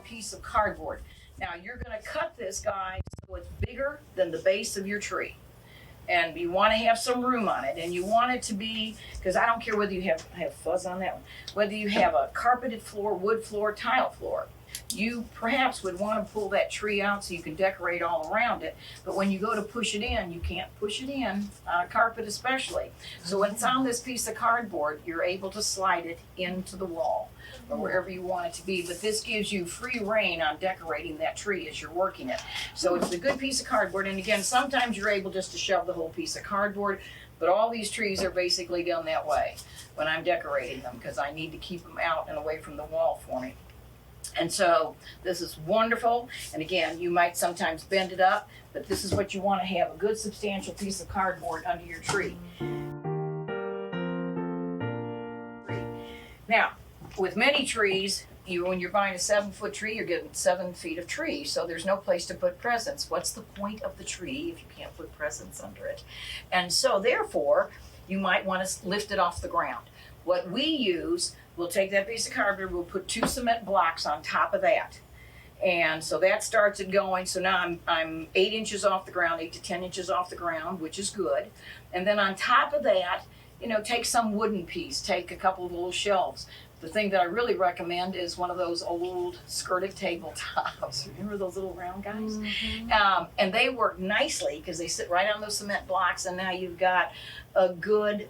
piece of cardboard. Now you're going to cut this guy so it's bigger than the base of your tree. And you want to have some room on it, and you want it to be, because I don't care whether you have fuzz on that one, whether you have a carpeted floor, wood floor, tile floor. You perhaps would want to pull that tree out so you can decorate all around it, but when you go to push it in, you can't push it in on a carpet especially. So when it's on this piece of cardboard, you're able to slide it into the wall or wherever you want it to be, but this gives you free reign on decorating that tree as you're working it. So it's a good piece of cardboard, and again, sometimes you're able just to shove the whole piece of cardboard, but all these trees are basically done that way when I'm decorating them, because I need to keep them out and away from the wall for me. And so this is wonderful, and again, you might sometimes bend it up, but this is what you want to have, a good substantial piece of cardboard under your tree. Now, with many trees, when you're buying a 7-foot tree, you're getting 7 feet of tree, so there's no place to put presents. What's the point of the tree if you can't put presents under it? And so therefore, you might want to lift it off the ground. What we use, we'll take that piece of cardboard, we'll put 2 cement blocks on top of that. And so that starts it going. So now I'm 8 inches off the ground, 8 to 10 inches off the ground, which is good. And then on top of that, take some wooden piece, take a couple of little shelves. The thing that I really recommend is one of those old skirted tabletops. Remember those little round guys? Mm-hmm. And they work nicely because they sit right on those cement blocks, and now you've got a good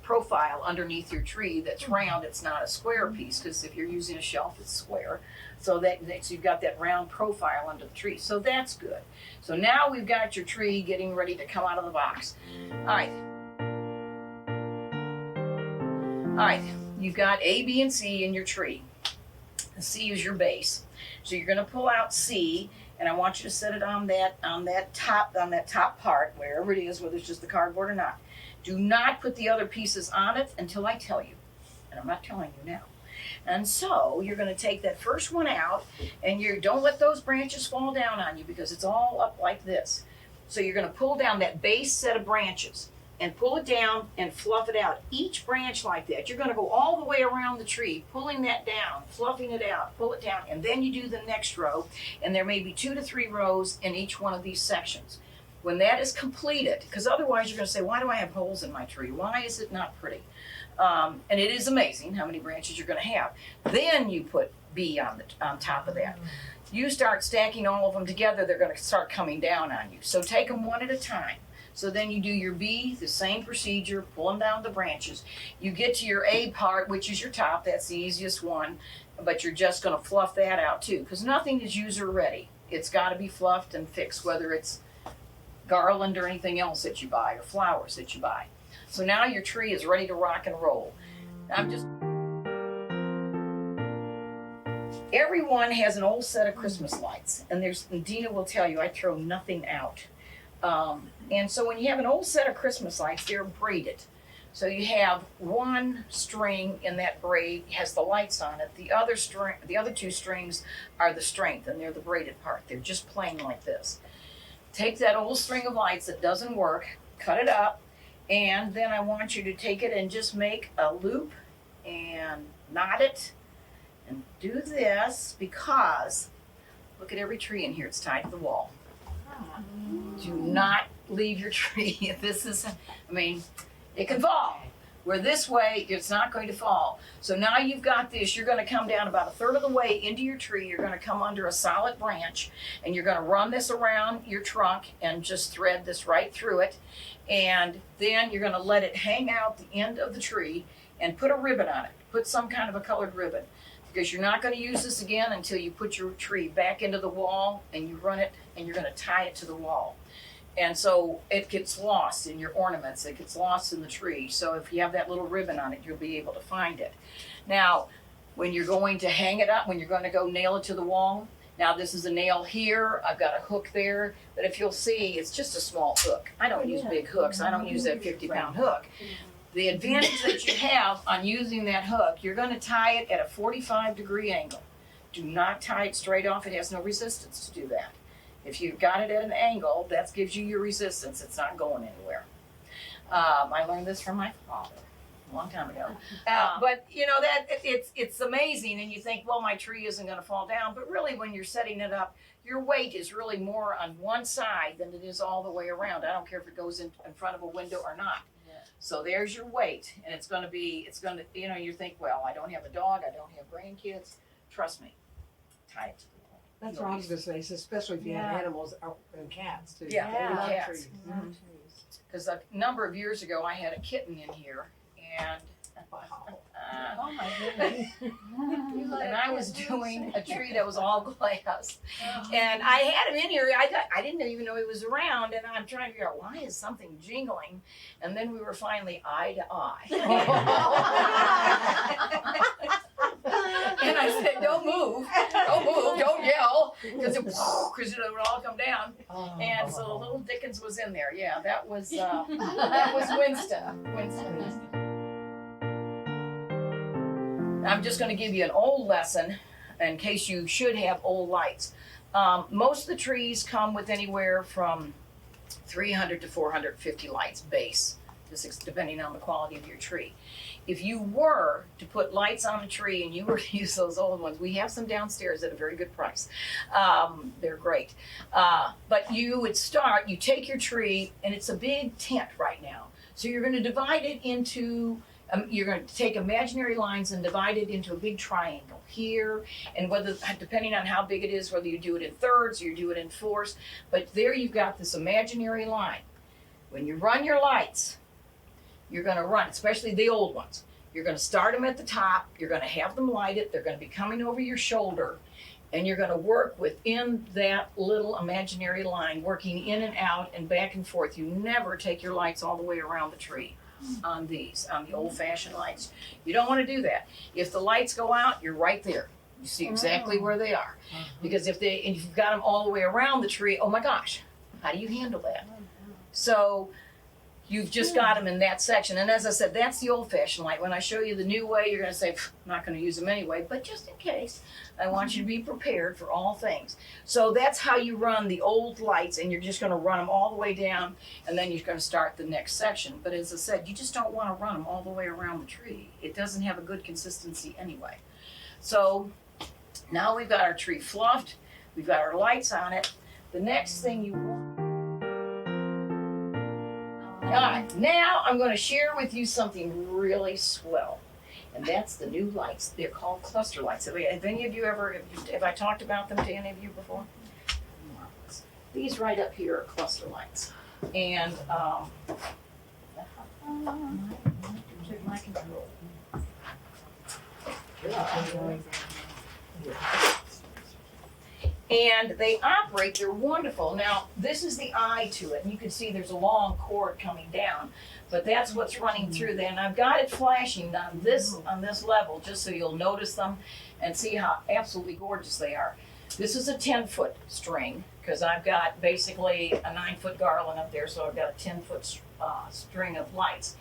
profile underneath your tree that's round. It's not a square piece, because if you're using a shelf, it's square. So so you've got that round profile under the tree. So that's good. So now we've got your tree getting ready to come out of the box. All right. You've got A, B, and C in your tree. C is your base. So you're going to pull out C, and I want you to set it on that top part, wherever it is, whether it's just the cardboard or not. Do not put the other pieces on it until I tell you, and I'm not telling you now. And so you're going to take that first one out, and you don't let those branches fall down on you, because it's all up like this. So you're going to pull down that base set of branches and pull it down and fluff it out. Each branch like that, you're going to go all the way around the tree, pulling that down, fluffing it out, pull it down, and then you do the next row, and there may be 2 to 3 rows in each one of these sections. When that is completed, because otherwise you're going to say, why do I have holes in my tree? Why is it not pretty? And it is amazing how many branches you're going to have. Then you put B on top of that. You start stacking all of them together, they're going to start coming down on you. So take them one at a time. So then you do your B, the same procedure, pull them down the branches. You get to your A part, which is your top. That's the easiest one, but you're just going to fluff that out too, because nothing is user ready. It's got to be fluffed and fixed, whether it's garland or anything else that you buy, or flowers that you buy. So now your tree is ready to rock and roll. Everyone has an old set of Christmas lights, and Dina will tell you, I throw nothing out. And so when you have an old set of Christmas lights, they're braided. So you have one string in that braid has the lights on it. The other 2 strings are the strength, and they're the braided part. They're just plain like this. Take that old string of lights that doesn't work, cut it up, and then I want you to take it and just make a loop and knot it and do this, because look at every tree in here, it's tied to the wall. Do not leave your tree. It can fall. Where this way, it's not going to fall. So now you've got this, you're going to come down about 1/3 of the way into your tree. You're going to come under a solid branch, and you're going to run this around your trunk and just thread this right through it. And then you're going to let it hang out the end of the tree and put a ribbon on it. Put some kind of a colored ribbon, because you're not going to use this again until you put your tree back into the wall and you run it, and you're going to tie it to the wall. And so it gets lost in your ornaments, it gets lost in the tree. So if you have that little ribbon on it, you'll be able to find it. Now, when you're going to hang it up, when you're going to go nail it to the wall, now this is a nail here, I've got a hook there, but if you'll see, it's just a small hook. I don't use big hooks, I don't use that 50-pound hook. The advantage that you have on using that hook, you're going to tie it at a 45-degree angle. Do not tie it straight off, it has no resistance to do that. If you've got it at an angle, that gives you your resistance. It's not going anywhere. I learned this from my father. a long time ago. But you know that it's amazing, and you think, well, my tree isn't going to fall down, but really, when you're setting it up, your weight is really more on one side than it is all the way around. I don't care if it goes in front of a window or not. Yeah. So there's your weight, and it's going to, you know, you think, well, I don't have a dog, I don't have grandkids. Trust me, tie it to the wall. That's what I was gonna say, so especially if you have animals and cats too. Yeah, They love cats. trees. Mhm. Because a number of years ago, I had a kitten in here, and Wow. Oh my goodness. and I was doing a tree that was all glass, and I had him in here. I didn't even know he was around, and I'm trying to figure out why is something jingling, and then we were finally eye to eye. And I said, don't move, don't yell, because it would all come down. And so the little Dickens was in there. Yeah, that was Winston. I'm just going to give you an old lesson in case you should have old lights. Most of the trees come with anywhere from 300 to 450 lights base, just depending on the quality of your tree. If you were to put lights on a tree and you were to use those old ones, we have some downstairs at a very good price. They're great. But you take your tree, and it's a big tent right now. So you're going to divide it into, you're going to take imaginary lines and divide it into a big triangle here, and depending on how big it is, whether you do it in thirds or you do it in fourths, but there you've got this imaginary line. When you run your lights, you're going to run, especially the old ones. You're going to start them at the top. You're going to have them lighted. They're going to be coming over your shoulder. And you're going to work within that little imaginary line, working in and out and back and forth. You never take your lights all the way around the tree on the old-fashioned lights. You don't want to do that. If the lights go out, you're right there. You see exactly where they are. Because if you've got them all the way around the tree, oh my gosh, how do you handle that? So you've just got them in that section. And as I said, that's the old-fashioned light. When I show you the new way, you're going to say, I'm not going to use them anyway. But just in case, I want you to be prepared for all things. So that's how you run the old lights, and you're just going to run them all the way down, and then you're going to start the next section. But as I said, you just don't want to run them all the way around the tree. It doesn't have a good consistency anyway. So now we've got our tree fluffed. We've got our lights on it. The next thing you want. All right, now I'm going to share with you something really swell, and that's the new lights. They're called cluster lights. Have any of you have I talked about them to any of you before? These right up here are cluster lights, and my control. And they operate, they're wonderful. Now, this is the eye to it, and you can see there's a long cord coming down, but that's what's running through there. And I've got it flashing on this level, just so you'll notice them and see how absolutely gorgeous they are. This is a 10-foot string, because I've got basically a 9-foot garland up there, so I've got a 10-foot string of lights.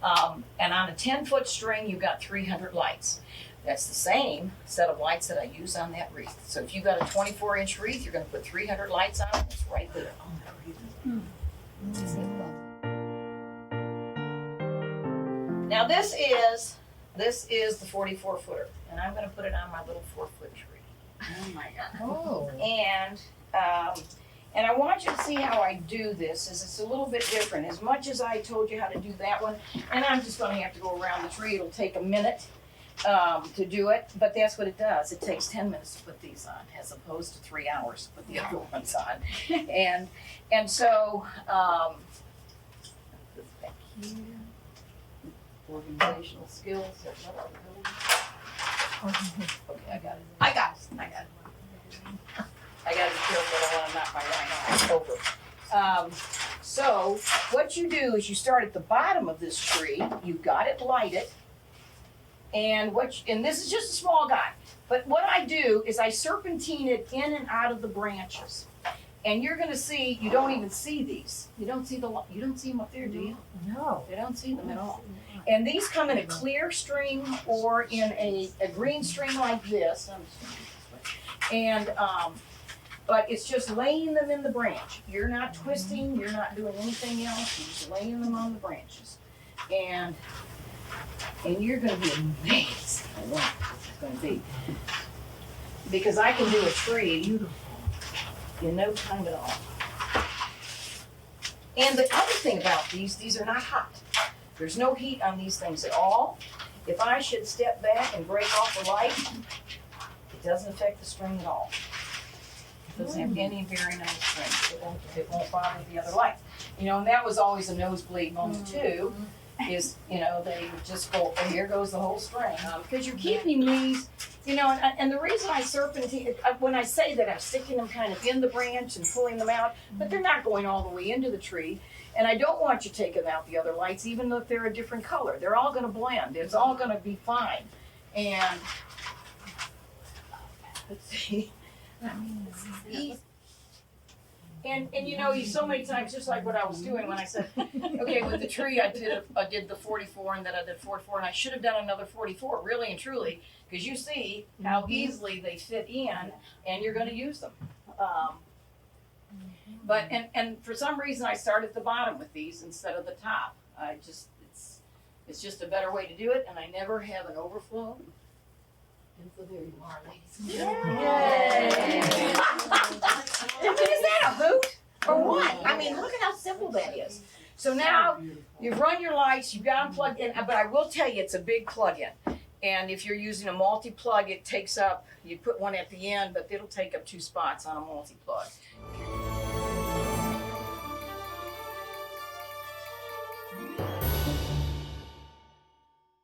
And on a 10-foot string, you've got 300 lights. That's the same set of lights that I use on that wreath. So if you've got a 24-inch wreath, you're going to put 300 lights on it. It's right there on that wreath. Now this is the 44-footer, and I'm going to put it on my little 4-foot tree. Oh my God. Oh. And I want you to see how I do this. Is it's a little bit different. As much as I told you how to do that one, and I'm just going to have to go around the tree. It'll take a minute to do it, but that's what it does. It takes 10 minutes to put these on, as opposed to 3 hours to put the other ones on. And so put this back here. Organizational skills. Okay, I got it. I got it. I got to be careful. I don't want to knock my line over. So what you do is you start at the bottom of this tree. You've got it lighted. And this is just a small guy. But what I do is I serpentine it in and out of the branches. And you're going to see, you don't even see these. You don't see them up there, do you? No. You don't see them at all. And these come in a clear string or in a green string like this. I'm just going to do it this way. And but it's just laying them in the branch. You're not twisting. You're not doing anything else. You're just laying them on the branches. And And you're gonna be amazed at what this is gonna be. Because I can do a tree in no time at all. And the other thing about these are not hot. There's no heat on these things at all. If I should step back and break off the light, it doesn't affect the string at all. It doesn't have any bearing on the string. It won't bother the other lights. You know, and that was always a nosebleed moment too, is, you know, they would just go, oh, here goes the whole string. Because you're keeping these, you know, and the reason I serpentine, when I say that, I'm sticking them kind of in the branch and pulling them out, but they're not going all the way into the tree. And I don't want you taking out the other lights, even if they're a different color. They're all gonna blend. It's all gonna be fine. And let's see. And you know, so many times, just like what I was doing when I said, okay, with the tree, I did the 44, and then I did 44, and I should have done another 44, really and truly, because you see how easily they fit in, and you're going to use them. But and for some reason, I start at the bottom with these instead of the top. It's just a better way to do it, and I never have an overflow. And so there you are, ladies. Yay! Is that a hoot or what? I mean, look at how simple that is. So now you've run your lights, you've got them plugged in, but I will tell you it's a big plug-in. And if you're using a multi-plug, it takes up, you put one at the end, but it'll take up 2 spots on a multi-plug. If you're